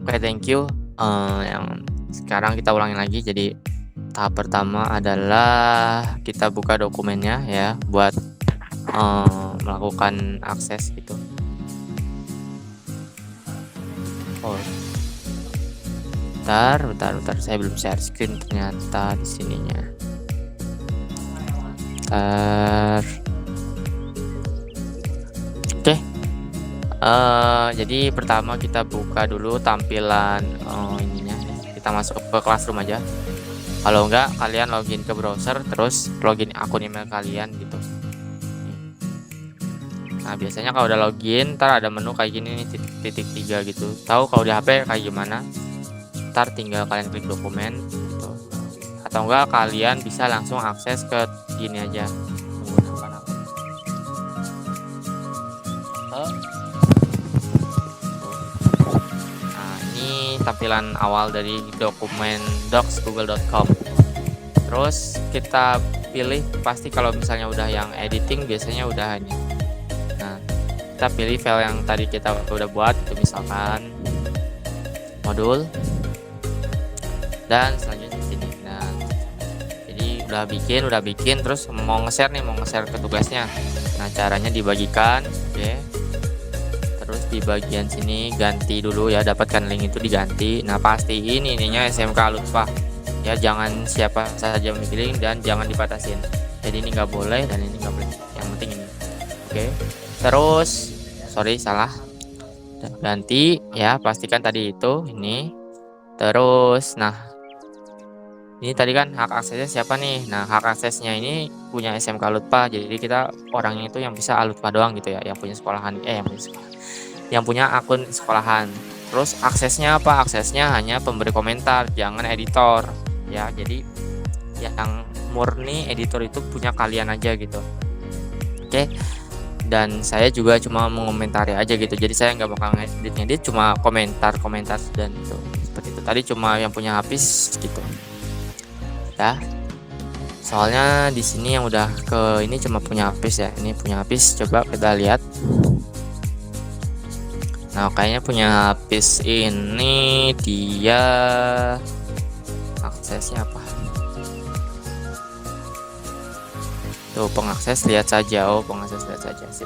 Oke, thank you. Yang sekarang kita ulangin lagi. Jadi tahap pertama adalah kita buka dokumennya ya buat melakukan akses gitu. Oh, bentar, saya belum share screen ternyata di sininya. Oke. Jadi pertama kita buka dulu tampilan ininya. Kita masuk ke Classroom aja. Kalau enggak, kalian login ke browser terus login akun email kalian gitu. Nah, biasanya kalau udah login, ntar ada menu kayak gini nih, titik 3 gitu. Tahu kalau di HP kayak gimana? Ntar tinggal kalian klik dokumen gitu. Atau enggak kalian bisa langsung akses ke gini aja, menggunakan akun. Nah, ini tampilan awal dari dokumen docs.google.com. Terus kita pilih, pasti kalau misalnya udah yang editing biasanya udah ini. Nah, kita pilih file yang tadi kita udah buat, itu misalkan modul, dan selanjutnya sini. Nah, jadi udah bikin terus mau nge-share ke tugasnya. Nah, caranya dibagikan, oke. Terus di bagian sini ganti dulu ya, dapatkan link itu diganti. Nah, pastiin ininya SMK Lutfah ya, jangan siapa saja memilih dan jangan dibatasin. Jadi ini nggak boleh dan ini nggak boleh, yang penting ini, oke. Terus salah, ganti ya, pastikan tadi itu ini. Terus nah, ini tadi kan hak aksesnya siapa nih? Nah, hak aksesnya ini punya SMK Lutfah, jadi kita orangnya itu yang bisa Lutfah doang gitu ya, yang punya sekolahan, yang punya akun sekolahan. Terus aksesnya apa? Aksesnya hanya pemberi komentar, jangan editor ya. Jadi yang murni editor itu punya kalian aja gitu, oke. Dan saya juga cuma mengomentari aja gitu, jadi saya nggak bakal ngedit, cuma komentar dan itu seperti itu. Tadi cuma yang punya Hafiz gitu ya, soalnya di sini yang udah ke ini cuma punya Hafiz ya. Ini punya Hafiz, coba kita lihat. Nah, kayaknya punya Hafiz ini dia aksesnya apa? Tuh, pengakses lihat saja. Oh, pengakses lihat saja. Sip.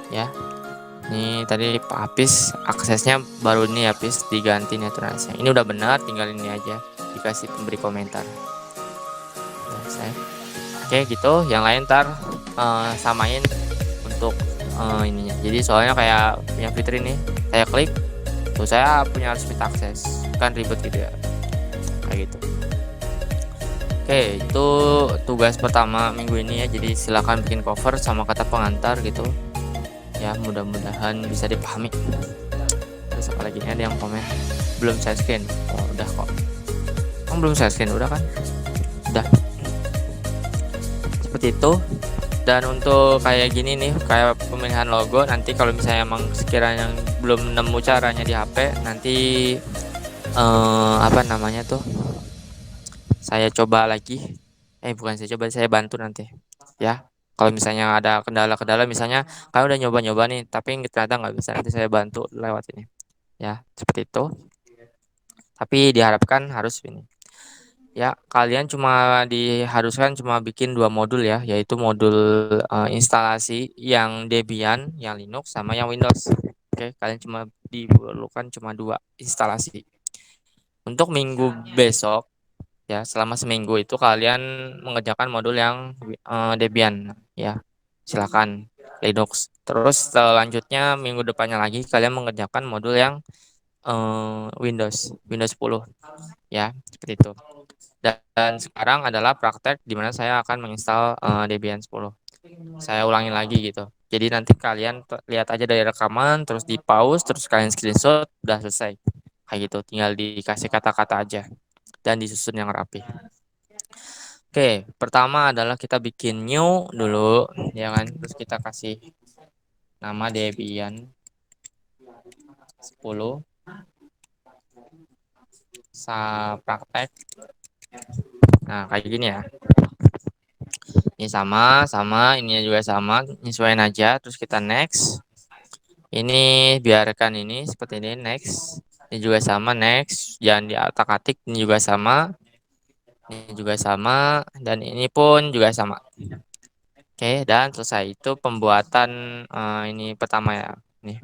Ya. Ini tadi Pak Hafiz aksesnya baru ini Hafiz diganti netralisnya. Ini udah benar, tinggal ini aja dikasih pemberi komentar. Oke gitu, yang lain ntar samain untuk ininya. Jadi soalnya kayak punya Fitri nih, saya klik, tuh saya punya harus minta akses, kan ribet gitu ya, kayak gitu. Oke, itu tugas pertama minggu ini ya. Jadi silakan bikin cover sama kata pengantar gitu ya, mudah-mudahan bisa dipahami. Terus apa lagi nih, ada yang komen belum share screen? Oh, udah kok. Belum share screen, udah kan? Udah. Seperti itu. Dan untuk kayak gini nih, kayak pemilihan logo, nanti kalau misalnya emang sekiranya belum nemu caranya di HP, nanti apa namanya tuh, saya coba lagi. Bukan saya coba, saya bantu nanti ya. Kalau misalnya ada kendala-kendala, misalnya kalian udah nyoba-nyoba nih tapi ternyata nggak bisa, nanti saya bantu lewat ini ya, seperti itu. Tapi diharapkan harus ini ya, kalian diharuskan cuma bikin 2 modul ya, yaitu modul instalasi yang Debian, yang Linux, sama yang Windows. Oke, kalian diperlukan cuma 2 instalasi. Untuk minggu besok ya, selama seminggu itu kalian mengerjakan modul yang Debian ya, silakan Linux. Terus selanjutnya minggu depannya lagi kalian mengerjakan modul yang Windows 10 ya, seperti itu. Dan sekarang adalah praktek di mana saya akan menginstal Debian 10. Saya ulangi lagi gitu. Jadi nanti kalian lihat aja dari rekaman, terus di pause, terus kalian screenshot, udah selesai. Kayak gitu, tinggal dikasih kata-kata aja dan disusun yang rapi. Oke, pertama adalah kita bikin new dulu, ya kan? Terus kita kasih nama Debian 10 praktek. Nah, kayak gini ya. Ini sama, ini juga sama, nyesuaiin aja. Terus kita next. Ini biarkan ini seperti ini, next. Ini juga sama, next. Jangan diatak-atik, ini juga sama. Ini juga sama, dan ini pun juga sama. Oke, dan selesai. Itu pembuatan ini pertama ya. Nih,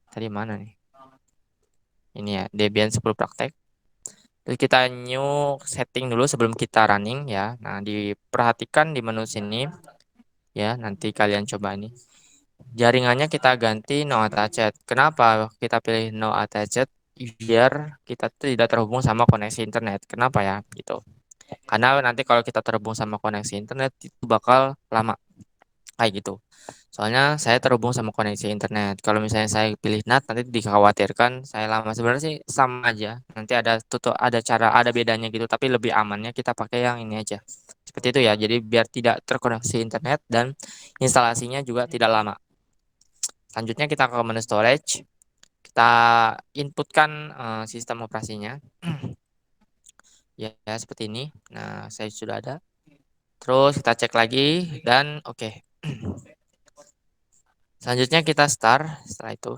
tadi mana nih? Ini ya, Debian 10 praktek. Terus kita new setting dulu sebelum kita running ya. Nah, diperhatikan di menu sini ya, nanti kalian coba ini. Jaringannya kita ganti no attached. Kenapa kita pilih no attached? Biar kita tidak terhubung sama koneksi internet. Kenapa ya? Gitu. Karena nanti kalau kita terhubung sama koneksi internet itu bakal lama. Kayak gitu. Soalnya saya terhubung sama koneksi internet. Kalau misalnya saya pilih NAT nanti dikhawatirkan saya lama. Sebenarnya sih sama aja. Nanti ada cara ada bedanya gitu, tapi lebih amannya kita pakai yang ini aja. Seperti itu ya. Jadi biar tidak terkoneksi internet dan instalasinya juga tidak lama. Selanjutnya kita ke menu storage. Kita inputkan sistem operasinya. Ya, seperti ini. Nah, saya sudah ada. Terus kita cek lagi dan oke. Selanjutnya kita start setelah itu.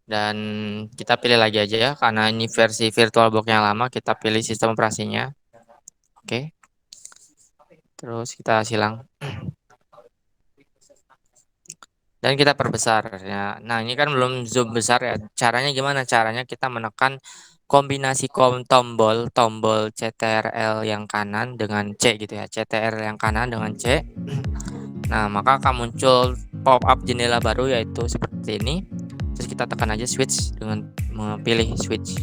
Dan kita pilih lagi aja ya, karena ini versi VirtualBox yang lama, kita pilih sistem operasinya. Oke. Terus kita silang. Dan kita perbesar ya. Nah, ini kan belum zoom besar ya. Caranya gimana? Caranya kita menekan kombinasi tombol CTRL yang kanan dengan C gitu ya. CTRL yang kanan dengan C. Nah, maka akan muncul pop up jendela baru yaitu seperti ini. Terus kita tekan aja switch dengan memilih switch.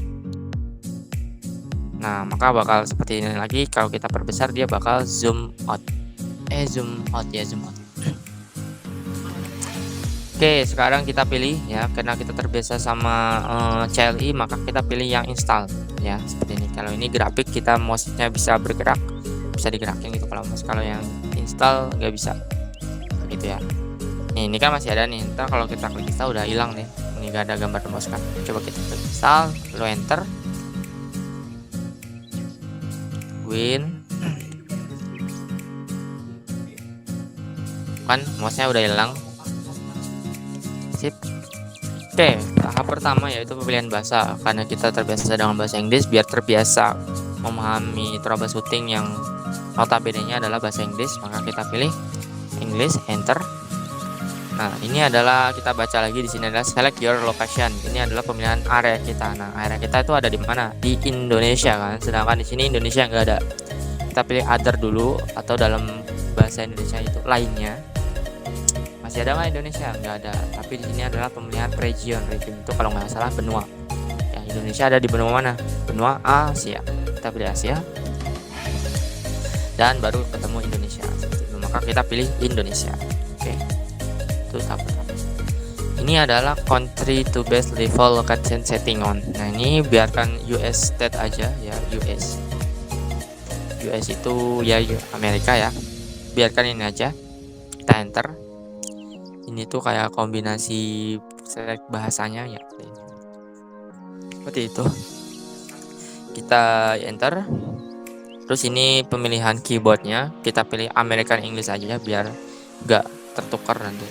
Nah, maka bakal seperti ini lagi. Kalau kita perbesar dia bakal zoom out. Zoom out ya, zoom out. Oke, sekarang kita pilih ya, karena kita terbiasa sama CLI, maka kita pilih yang install ya, seperti ini. Kalau ini grafik kita mouse-nya bisa bergerak, bisa digerakin gitu. Kalau yang install nggak bisa, gitu ya. Ini kan masih ada nih. Ntar kalau kita klik install udah hilang nih. Ini nggak ada gambar mouse kan. Coba kita klik install, lalu enter. Win. Kan mouse-nya udah hilang. Sip. Oke, tahap pertama yaitu pemilihan bahasa. Karena kita terbiasa dengan bahasa Inggris, biar terbiasa memahami troubleshooting yang notabene-nya adalah bahasa Inggris, maka kita pilih English, enter. Nah, ini adalah kita baca lagi di sini adalah select your location. Ini adalah pemilihan area kita. Nah, area kita itu ada di mana? Di Indonesia kan. Sedangkan di sini Indonesia nggak ada. Kita pilih other dulu atau dalam bahasa Indonesia itu lainnya. Masih ada nggak Indonesia? Nggak ada. Tapi di sini adalah pemilihan region. Region itu kalau nggak salah benua. Ya, Indonesia ada di benua mana? Benua Asia. Kita pilih Asia. Dan baru ketemu Indonesia. Maka kita pilih Indonesia. Oke. Itu tahap pertama. Ini adalah country to base level location setting on. Nah, ini biarkan US state aja ya, US. US itu ya Amerika ya. Biarkan ini aja. Kita enter. Ini tuh kayak kombinasi select bahasanya ya. Seperti itu. Kita enter. Terus ini pemilihan keyboardnya. Kita pilih American English aja biar gak tertukar nanti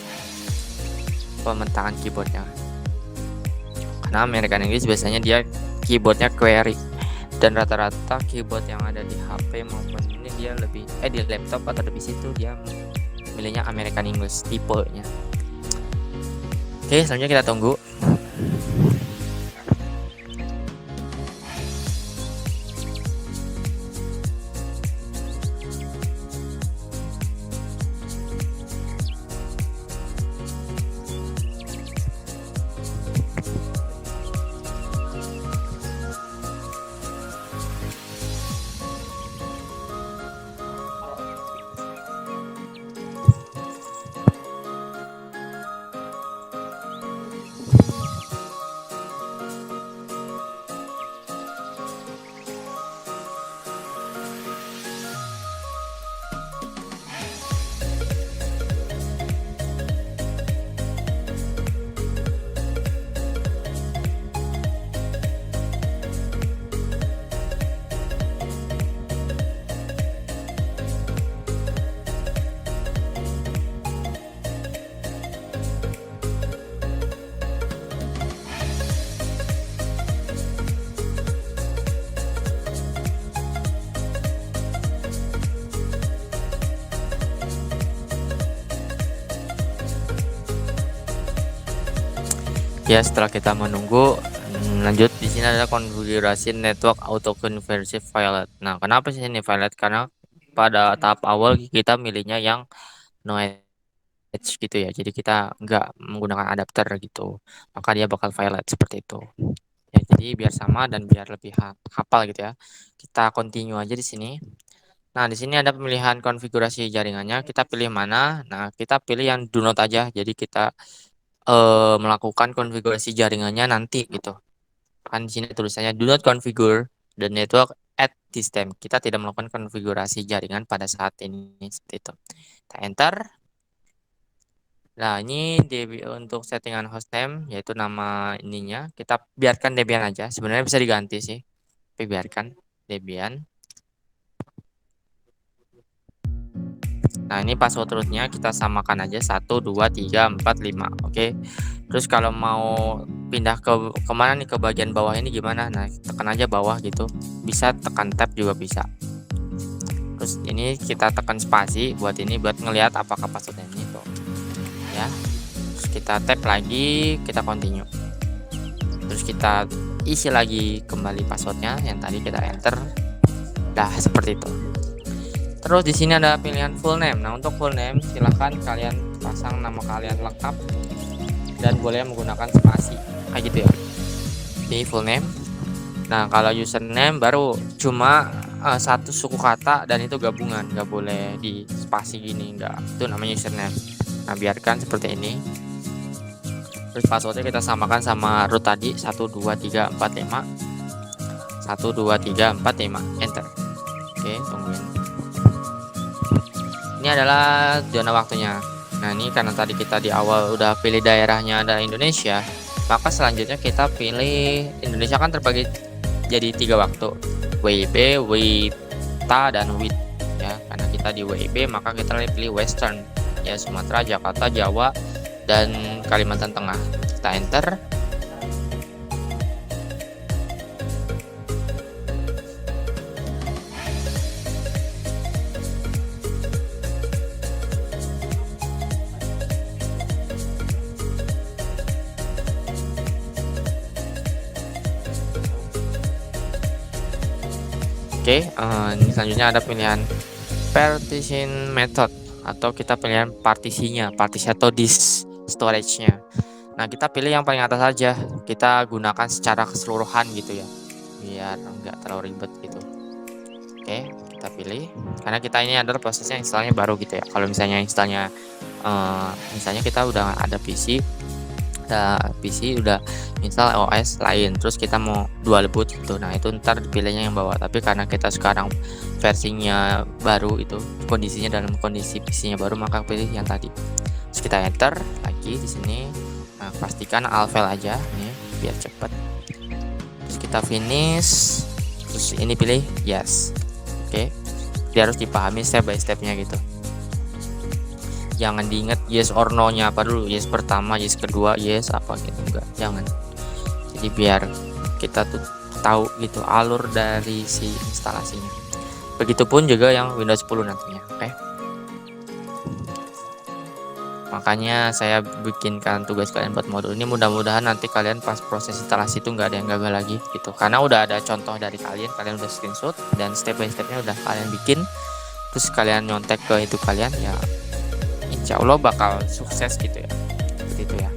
pementahan keyboardnya. Karena American English biasanya dia keyboardnya query. Dan rata-rata keyboard yang ada di HP maupun ini dia lebih di laptop atau di situ dia milihnya American English tipenya. Oke, selanjutnya kita tunggu. Ya, setelah kita menunggu, lanjut di sini ada konfigurasi network auto conversion violet. Nah, kenapa sih ini violet? Karena pada tahap awal kita milihnya yang no edge gitu ya. Jadi kita nggak menggunakan adapter gitu. Maka dia bakal violet seperti itu. Ya, jadi biar sama dan biar lebih hafal gitu ya. Kita continue aja di sini. Nah, di sini ada pemilihan konfigurasi jaringannya. Kita pilih mana? Nah, kita pilih yang do not aja. Jadi kita melakukan konfigurasi jaringannya nanti gitu. Kan di sini tulisannya do not configure the network at this time. Kita tidak melakukan konfigurasi jaringan pada saat ini seperti itu. Kita enter. Nah, ini untuk settingan hostname yaitu nama ininya. Kita biarkan Debian aja. Sebenarnya bisa diganti sih. Tapi biarkan Debian. Nah, ini password rootnya kita samakan aja 1, 2, 3, 4, 5. Oke. Terus kalau mau pindah ke kemana nih, ke bagian bawah ini gimana? Nah, tekan aja bawah gitu. Bisa tekan tab juga bisa. Terus ini kita tekan spasi buat ini, buat ngelihat apakah passwordnya ini tuh. Ya. Terus kita tap lagi, kita continue. Terus kita isi lagi kembali passwordnya yang tadi kita enter. Dah, seperti itu. Terus di sini ada pilihan full name. Nah, untuk full name silahkan kalian pasang nama kalian lengkap dan boleh menggunakan spasi kayak gitu ya. Ini full name. Nah, kalau username baru cuma satu suku kata dan itu gabungan, nggak boleh di spasi gini, nggak. Itu namanya username. Nah, biarkan seperti ini. Terus passwordnya kita samakan sama root tadi 1, 2, 3, 4, 5. 1, 2, 3, 4, 5. Enter. Oke, tungguin. Ini adalah zona waktunya. Nah, ini karena tadi kita di awal udah pilih daerahnya ada Indonesia, maka selanjutnya kita pilih Indonesia kan terbagi jadi 3 waktu, WIB, WITA, dan WIT ya. Karena kita di WIB maka kita pilih Western ya, Sumatera, Jakarta, Jawa, dan Kalimantan Tengah. Kita enter. Oke, ini selanjutnya ada pilihan partition method atau kita pilihan partisinya, partisi atau disk storage-nya. Nah, kita pilih yang paling atas saja. Kita gunakan secara keseluruhan gitu ya, biar enggak terlalu ribet gitu. Oke, kita pilih. Karena kita ini adalah prosesnya installnya baru gitu ya. Kalau misalnya installnya, misalnya kita udah ada PC, udah install OS lain, terus kita mau dual boot gitu, nah itu ntar pilihnya yang bawah. Tapi karena kita sekarang versinya baru, itu kondisinya dalam kondisi PC-nya baru, maka pilih yang tadi. Terus kita enter lagi di sini. Nah, pastikan alvel aja nih biar cepet. Terus kita finish. Terus ini pilih yes. Oke, dia harus dipahami step by stepnya gitu. Jangan diingat yes or no nya apa dulu, yes pertama, yes kedua, yes apa gitu, enggak, jangan. Jadi biar kita tuh tahu gitu alur dari si instalasinya. Begitupun juga yang Windows 10 nantinya. Oke. Makanya saya bikinkan tugas kalian buat modul ini, mudah-mudahan nanti kalian pas proses instalasi itu nggak ada yang gagal lagi gitu, karena udah ada contoh dari kalian udah screenshot dan step by stepnya udah kalian bikin, terus kalian nyontek ke itu kalian ya, insya Allah bakal sukses gitu ya, seperti itu ya.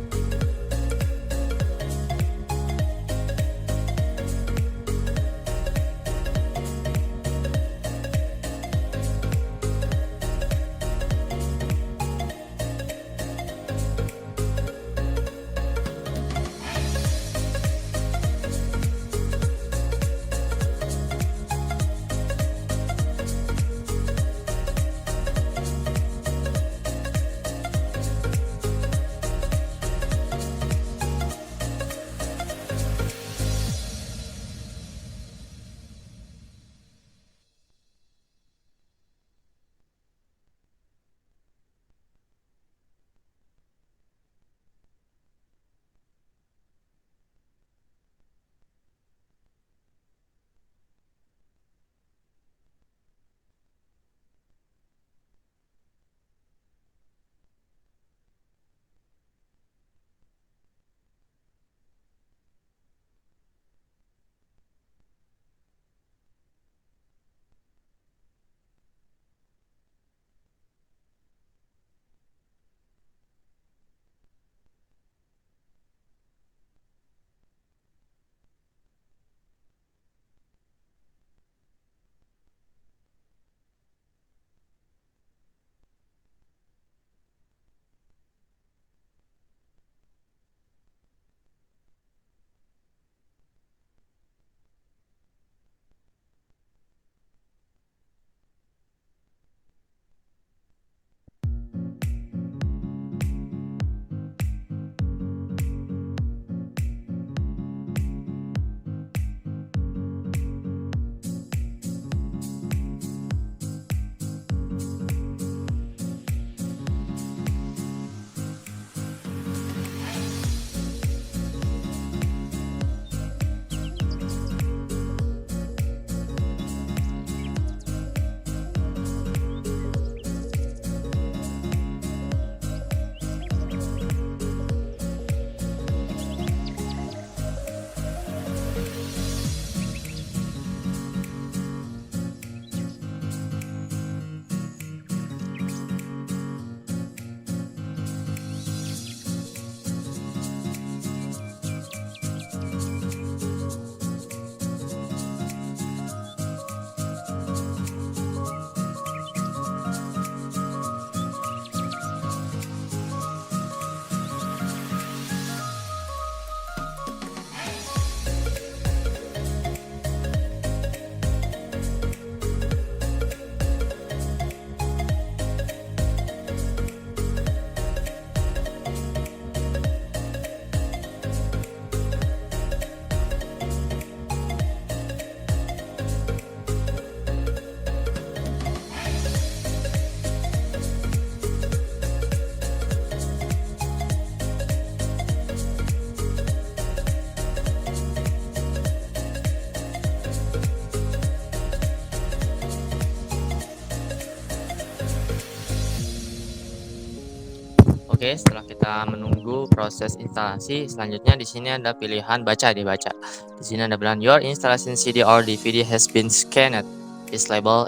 Oke, setelah kita menunggu proses instalasi, selanjutnya di sini ada pilihan baca. Di sini ada bilang your installation CD or DVD has been scanned. Is label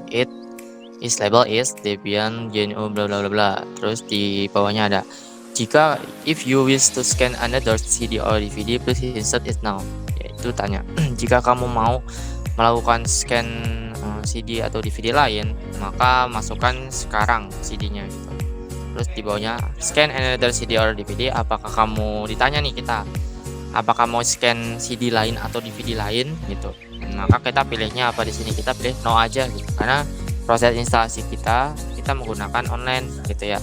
is Debian GNU bla bla bla bla. Terus di bawahnya ada jika if you wish to scan another CD or DVD, please insert it now. Yaitu tanya jika kamu mau melakukan scan CD atau DVD lain, maka masukkan sekarang CD-nya gitu. Terus di bawahnya scan another CD or DVD, apakah kamu ditanya nih kita apakah mau scan CD lain atau DVD lain gitu. Maka kita pilihnya apa di sini? Kita pilih no aja gitu. Karena proses instalasi kita menggunakan online gitu ya.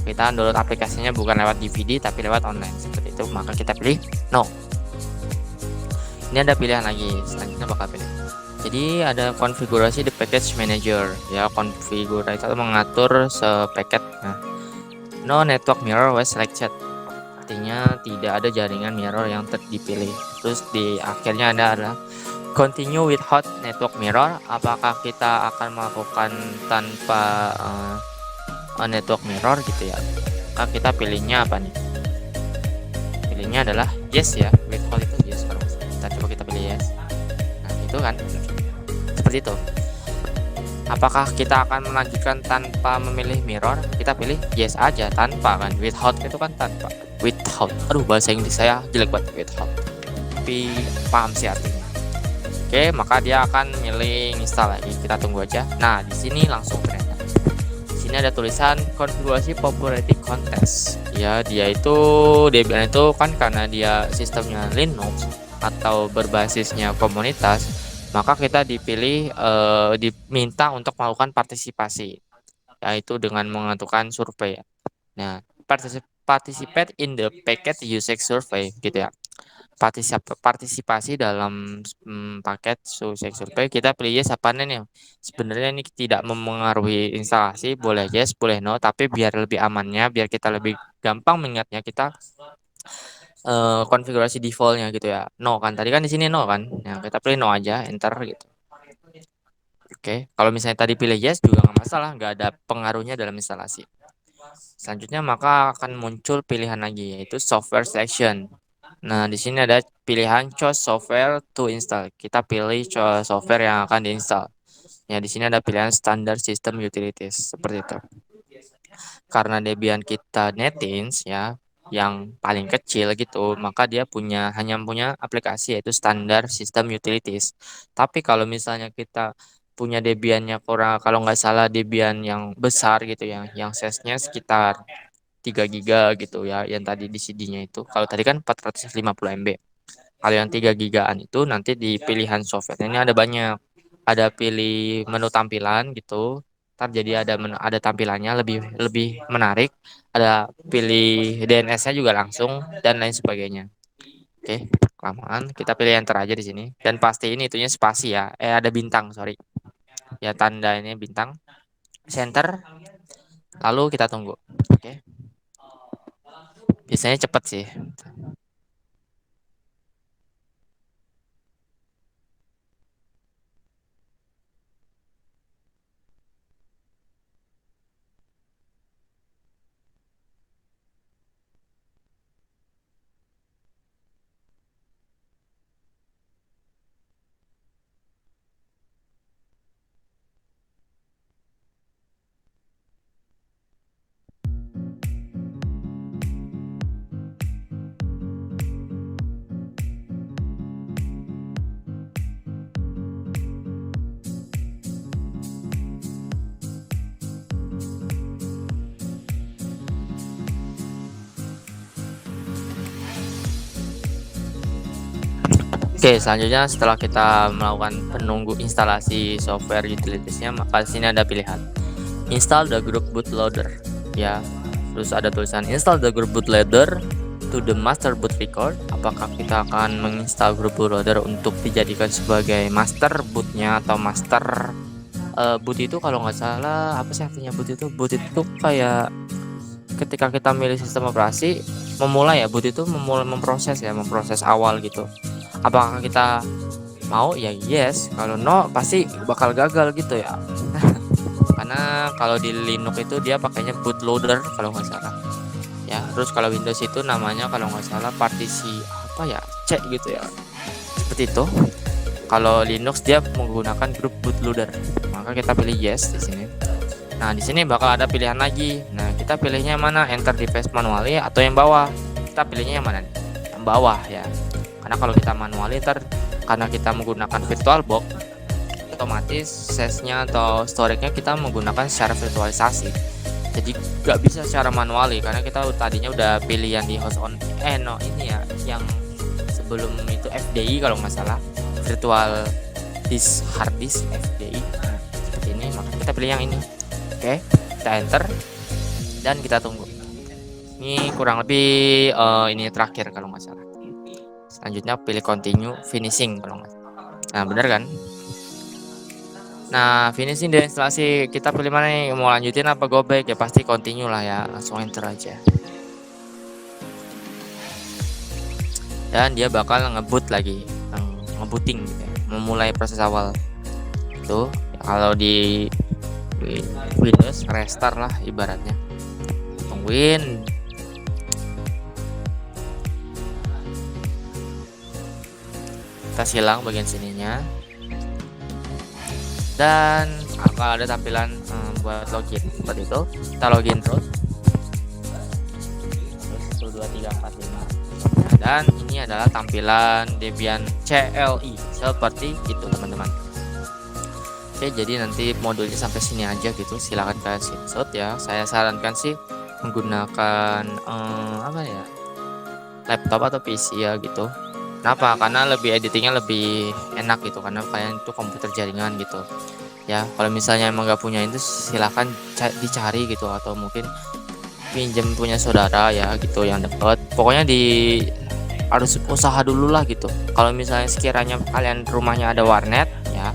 Kita download aplikasinya bukan lewat DVD tapi lewat online seperti itu. Maka kita pilih no. Ini ada pilihan lagi. Selanjutnya bakal pilih. Jadi ada konfigurasi di package manager ya, konfigurasi itu mengatur sepaket. Nah, no network mirror was selected, artinya tidak ada jaringan mirror yang dipilih. Terus di akhirnya adalah continue with hot network mirror, apakah kita akan melakukan tanpa network mirror gitu ya. Maka kita pilihnya apa nih? Pilihnya adalah yes ya, with hot itu yes. Kalau kita coba kita pilih yes. Nah itu kan seperti itu. Apakah kita akan melanjutkan tanpa memilih mirror? Kita pilih yes aja, tanpa kan. Without itu kan tanpa. Without. Aduh, bahasa Inggris saya jelek banget without. Tapi paham sih artinya. Oke, maka dia akan milih install lagi. Kita tunggu aja. Nah, di sini langsung ternyata. Di sini ada tulisan konfigurasi popularity contest. Ya, Debian itu kan karena dia sistemnya Linux atau berbasisnya komunitas, maka kita diminta untuk melakukan partisipasi, yaitu dengan menentukan survei. Nah, participate in the packet usage survey gitu ya. Partisipasi dalam paket usage survey, kita pilih yes apa nih. Sebenarnya ini tidak mempengaruhi instalasi, boleh yes, boleh no, tapi biar lebih amannya, biar kita lebih gampang mengingatnya, kita konfigurasi defaultnya gitu ya, no kan, tadi kan di sini no kan, ya kita pilih no aja, enter gitu. Oke, kalau misalnya tadi pilih yes juga nggak masalah, nggak ada pengaruhnya dalam instalasi. Selanjutnya maka akan muncul pilihan lagi, yaitu software selection. Nah di sini ada pilihan choose software to install, kita pilih software yang akan diinstal. Ya di sini ada pilihan standard system utilities seperti itu. Karena Debian kita netins ya, yang paling kecil gitu, maka dia hanya punya aplikasi yaitu standar sistem utilities. Tapi kalau misalnya kita punya Debiannya kalau nggak salah Debian yang besar gitu ya, yang size-nya sekitar 3 GB gitu ya, yang tadi di CD-nya itu. Kalau tadi kan 450 MB. Kalau yang 3 gigaan itu nanti di pilihan software ini ada banyak. Ada pilih menu tampilan gitu. Ntar jadi ada tampilannya lebih lebih menarik. Ada pilih DNS-nya juga langsung dan lain sebagainya. Oke, kelamaan. Kita pilih enter aja di sini. Dan pasti ini itunya spasi ya. Ada bintang, sorry. Ya tanda ini bintang. Center. Lalu kita tunggu. Oke. Biasanya cepet sih. Oke, selanjutnya setelah kita melakukan penunggu instalasi software utilitiesnya, maka di sini ada pilihan install the group bootloader ya. Terus ada tulisan install the group bootloader to the master boot record. Apakah kita akan menginstal group bootloader untuk dijadikan sebagai master bootnya atau master boot itu kalau nggak salah apa sih artinya boot itu? Boot itu kayak ketika kita milih sistem operasi memulai ya, boot itu memproses awal gitu. Apakah kita mau ya yes, kalau no pasti bakal gagal gitu ya. Karena kalau di Linux itu dia pakainya bootloader kalau nggak salah. ya. Terus kalau Windows itu namanya kalau nggak salah partisi apa ya, C gitu ya, seperti itu. Kalau Linux dia menggunakan grup bootloader, maka kita pilih yes di sini. Nah, di sini bakal ada pilihan lagi. Nah, kita pilihnya mana? Enter device manually atau yang bawah? Kita pilihnya yang mana nih? Yang bawah ya. Karena kalau kita manually karena kita menggunakan VirtualBox, otomatis size-nya atau storage-nya kita menggunakan secara virtualisasi. Jadi nggak bisa secara manually karena kita tadinya udah pilih yang di host on no ini ya, yang sebelum itu FDI kalau nggak salah, virtual disk hard disk FDI. Nah, seperti ini, maka kita pilih yang ini. Oke, kita enter dan kita tunggu. Ini kurang lebih ini terakhir kalau nggak salah. Selanjutnya pilih continue finishing kalau nggak salah. Nah, benar kan? Nah, finishing dan instalasi kita pilih mana nih? Mau lanjutin apa go back? Ya pasti continue lah ya, langsung enter aja. Dan dia bakal ngebut lagi, ngebooting gitu ya, memulai proses awal. Tuh, kalau di Windows restart lah ibaratnya. Tungguin. Kita silang bagian sininya. Dan akan ada tampilan buat login. Seperti itu. Kita login terus. 1 2 3 4 5. Nah, dan ini adalah tampilan Debian CLI seperti itu, teman-teman. Oke, jadi nanti modulnya sampai sini aja gitu. Silakan kalian screenshot ya. Saya sarankan sih menggunakan apa ya, laptop atau PC ya gitu. Kenapa? Karena lebih editingnya lebih enak gitu, karena kalian itu komputer jaringan gitu ya. Kalau misalnya emang gak punya itu silahkan dicari gitu, atau mungkin pinjam punya saudara ya gitu yang deket. Pokoknya harus usaha dulu lah gitu. Kalau misalnya sekiranya kalian rumahnya ada warnet ya,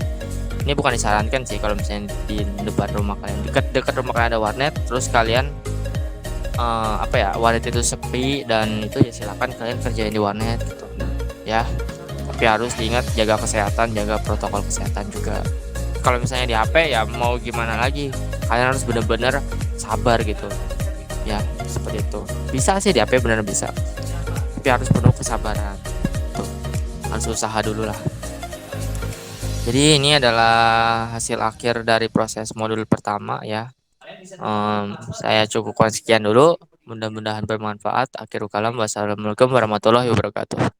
ini bukan disarankan sih. Kalau misalnya di depan rumah kalian, dekat rumah kalian ada warnet, terus kalian apa ya, warnet itu sepi dan itu ya silakan kalian kerjain di warnet gitu ya. Tapi harus diingat jaga kesehatan, jaga protokol kesehatan juga. Kalau misalnya di HP ya mau gimana lagi, kalian harus benar-benar sabar gitu ya, seperti itu. Bisa sih di HP benar bisa, tapi harus penuh kesabaran tuh, harus usaha dulu lah. Jadi ini adalah hasil akhir dari proses modul pertama ya. Saya cukupkan sekian dulu, mudah-mudahan bermanfaat. Akhirul kalam, wassalamualaikum warahmatullahi wabarakatuh.